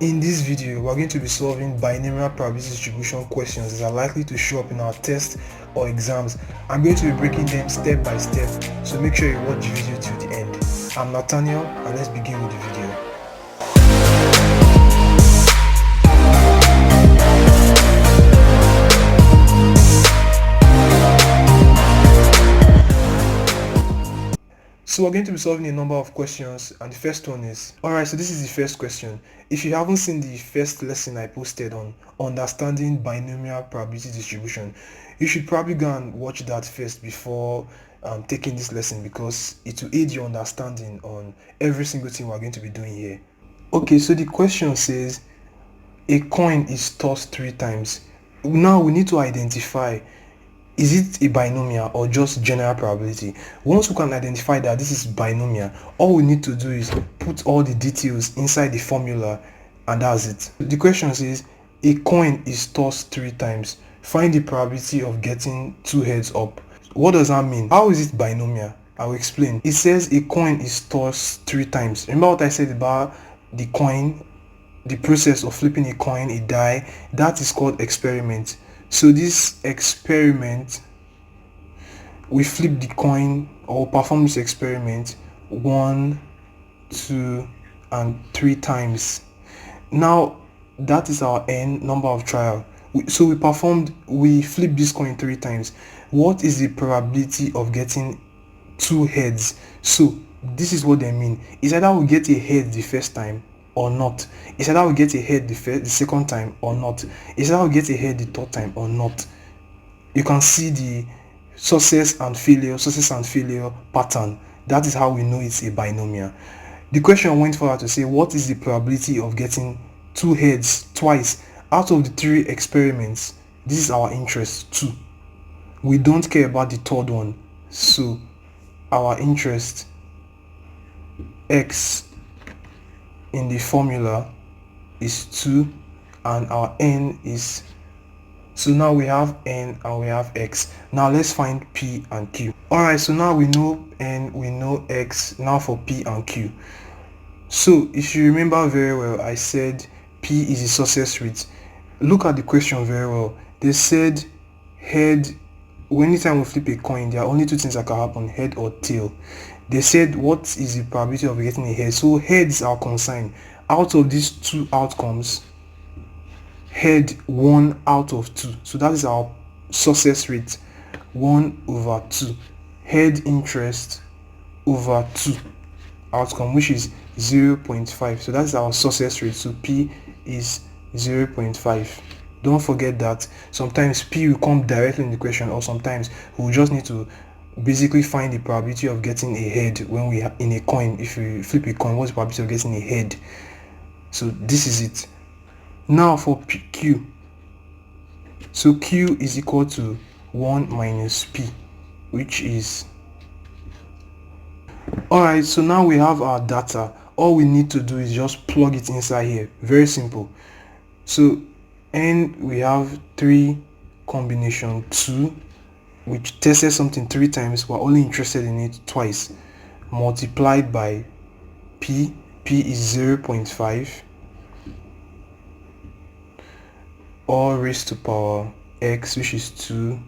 In this video, we're going to be solving binomial probability distribution questions that are likely to show up in our tests or exams. I'm going to be breaking them step by step, so make sure you watch the video till the end. I'm Nathaniel, and let's begin with the video. So we're going to be solving a number of questions, and the first one is, alright, so this is the first question. If you haven't seen the first lesson I posted on understanding binomial probability distribution, you should probably go and watch that first before taking this lesson, because it will aid your understanding on every single thing we're going to be doing here. Okay, so the question says a coin is tossed 3 times. Now we need to identify, is it a binomial or just general probability? Once we can identify that this is binomial, all we need to do is put all the details inside the formula, and that's it. The question says a coin is tossed 3 times. Find the probability of getting 2 heads up. What does that mean? How is it binomial? I'll explain. It says a coin is tossed 3 times. Remember what I said about the coin, the process of flipping a coin, a die? That is called experiment. So this experiment, we flip the coin or perform this experiment 1, 2, and 3 times. Now that is our n number of trial. So we flipped this coin 3 times. What is the probability of getting 2 heads? So this is what they mean. It's either we get a head the first time or not. It's either we get a head the second time or not. It's either we get a head the third time or not. You can see the success and failure pattern. That is how we know it's a binomial. The question went further to say, what is the probability of getting 2 heads twice out of the 3 experiments? This is our interest, 2. We don't care about the third one, so our interest, x in the formula, is 2, and our n is, so now we have n and we have x. Now let's find p and q. Alright, so now we know n, we know x. Now for p and q. So if you remember very well, I said p is the success rate. Look at the question very well. They said head. Anytime we flip a coin, there are only 2 things that can happen, head or tail. They said what is the probability of getting a head? So heads are consigned. Out of these 2 outcomes, head 1 out of 2. So that is our success rate, 1/2. Head interest over 2 outcome, which is 0.5. So that's our success rate. So p is 0.5. Don't forget that sometimes p will come directly in the question, or sometimes we'll just need to basically find the probability of getting a head when we have in a coin. If we flip a coin, what's the probability of getting a head? So this is it. Now for q. So q is equal to 1 minus p, which is, alright, so now we have our data. All we need to do is just plug it inside here. Very simple. So n, we have 3 combination 2, which tested something 3 times. We're only interested in it twice, multiplied by p. P is 0.5, all raised to power x, which is 2.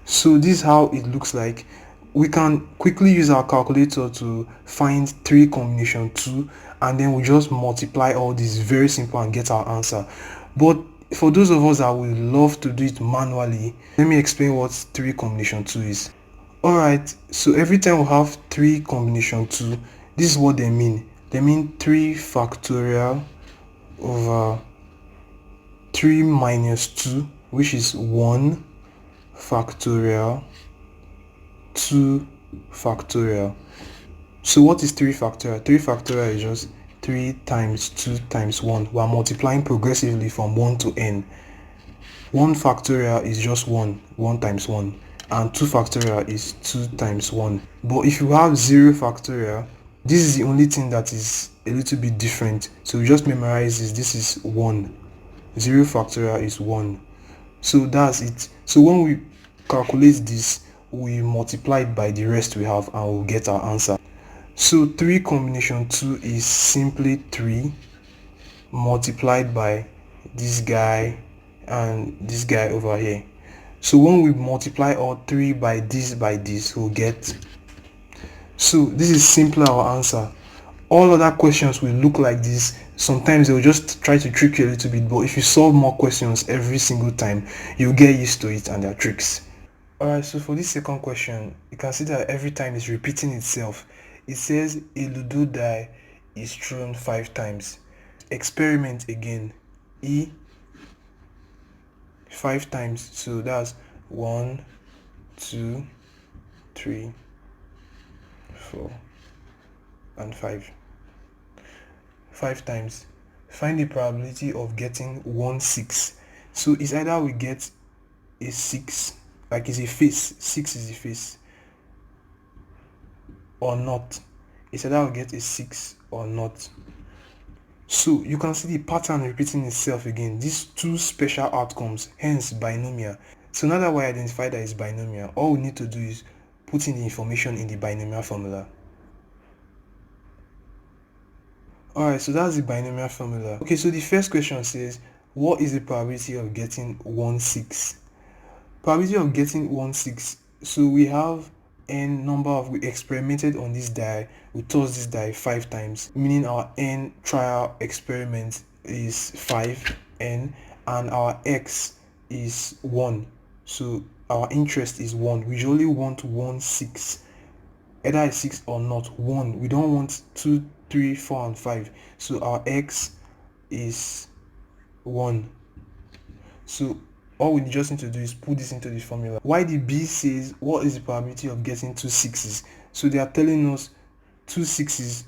So this is how it looks like. We can quickly use our calculator to find 3 combination 2, and then we just multiply all these. Very simple, and get our answer. But for those of us that would love to do it manually, let me explain what 3 combination 2 is. Alright, so every time we have 3 combination 2, this is what they mean. They mean 3 factorial over 3 minus 2, which is 1 factorial, 2 factorial. So what is 3 factorial? 3 factorial is just 3 times 2 times 1. We are multiplying progressively from 1 to n. 1 factorial is just 1 times 1, and 2 factorial is 2 times 1. But if you have 0 factorial, this is the only thing that is a little bit different. So we just memorize this. This is 1. 0 factorial is 1. So that's it. So when we calculate this, we multiply it by the rest we have, and we'll get our answer. So 3 combination 2 is simply 3 multiplied by this guy and this guy over here. So when we multiply all three by this, we'll get. So this is simply our answer. All other questions will look like this. Sometimes they'll just try to trick you a little bit, but if you solve more questions every single time, you'll get used to it and their tricks. Alright, so for this second question, you can see that every time it's repeating itself. It says a Ludo die is thrown 5 times. Experiment again. E 5 times. So that's 1, 2, 3, 4, and 5. 5 times. Find the probability of getting 1/6. So it's either we get a 6, like it's a face, 6 is a face, or not. It's either we get a 6 or not. So you can see the pattern repeating itself again. These two special outcomes, hence binomial. So now that we identify that it's binomial, all we need to do is put in the information in the binomial formula. Alright, so that's the binomial formula. Okay, so the first question says, what is the probability of getting 1/6? Probability of getting 1/6. So we have n number of, we experimented on this die, we tossed this die 5 times, meaning our n trial experiment is 5n, and our x is 1. So our interest is 1. We usually want 1/6, either a 6 or not. 1, we don't want 2, 3, 4, and 5. So our x is 1. So all we just need to do is put this into the formula. Why the B says what is the probability of getting 2 6s? So they are telling us 2 6s.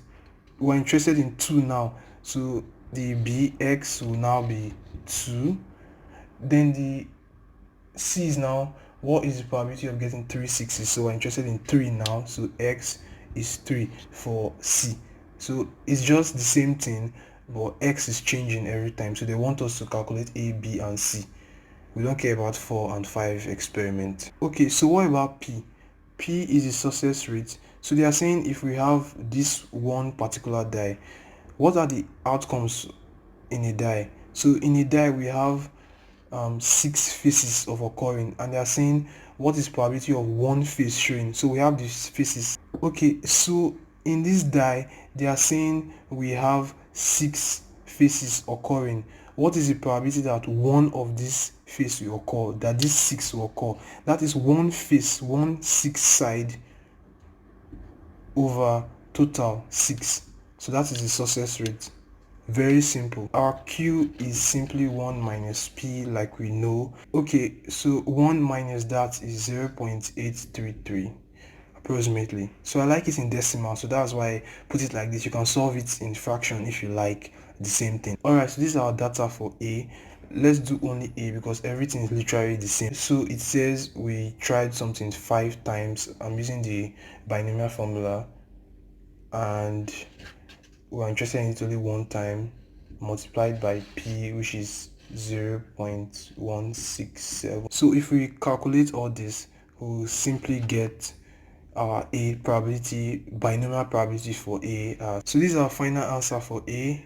We're interested in 2 now, so the bx will now be 2. Then the C is now what is the probability of getting 3 6s? So we're interested in 3 now, so x is 3 for C. So it's just the same thing, but x is changing every time, so they want us to calculate A, B, and C. We don't care about 4 and 5 experiment. Okay, so what about P? P is the success rate. So they are saying if we have this one particular die, what are the outcomes in a die? So in a die we have 6 faces of occurring, and they are saying what is probability of one face showing. So we have these faces. Okay, so in this die they are saying we have 6 faces occurring. What is the probability that one of these face will occur, that this 6 will occur? That is one face, 1/6 side over total 6. So that is the success rate. Very simple. Our Q is simply 1 minus P, like we know. Okay, so 1 minus that is 0.833 approximately. So I like it in decimal, so that's why I put it like this. You can solve it in fraction if you like, the same thing. Alright, so this is our data for A. Let's do only A because everything is literally the same. So it says we tried something 5 times. I'm using the binomial formula, and we're interested in it only one time, multiplied by P, which is 0.167. So if we calculate all this, we'll simply get our A probability, binomial probability for A. So this is our final answer for A.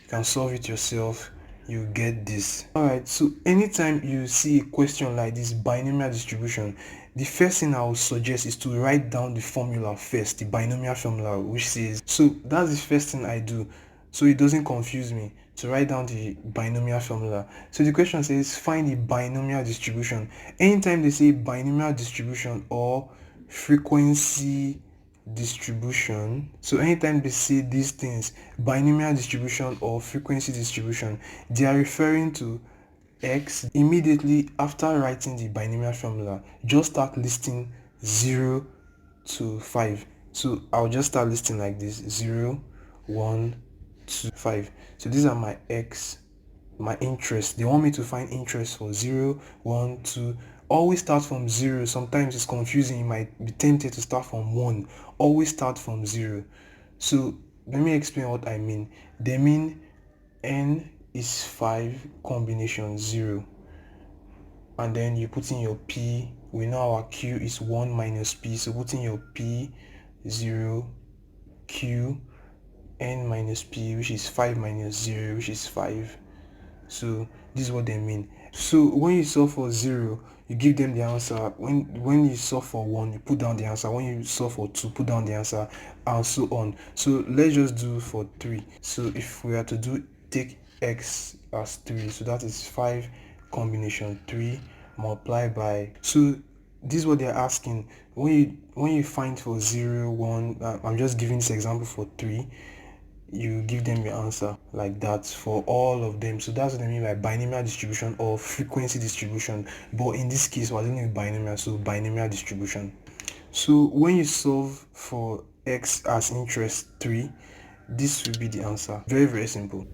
You can solve it yourself, you get this. Alright, so anytime you see a question like this, binomial distribution, the first thing I would suggest is to write down the formula first, the binomial formula, which says, so that's the first thing I do so it doesn't confuse me, to write down the binomial formula. So the question says find the binomial distribution. Anytime they say binomial distribution or frequency distribution, so anytime they say these things, binomial distribution or frequency distribution, they are referring to x. Immediately after writing the binomial formula, just start listing 0 to 5. So I'll just start listing like this: 0, 1, 2, 5. So these are my x, my interest. They want me to find interest for 0, 1, 2. Always start from 0. Sometimes it's confusing, you might be tempted to start from 1. Always start from 0. So let me explain what I mean. They mean n is 5 combination 0, and then you put in your P. We know our Q is 1 minus P, so put in your P, 0, Q, n minus p, which is 5 minus 0, which is 5. So this is what they mean. So when you solve for 0, you give them the answer. When you solve for 1, you put down the answer. When you solve for 2, put down the answer, and so on. So let's just do for 3. So if we are to take x as 3, so that is 5 combination 3 multiplied by, so this is what they're asking. When you find for 0, 1, I'm just giving this example for 3, you give them your answer like that for all of them. So that's what I mean by binomial distribution or frequency distribution, but in this case we're dealing with binomial, so binomial distribution. So when you solve for x as interest 3, this will be the answer. Very, very simple.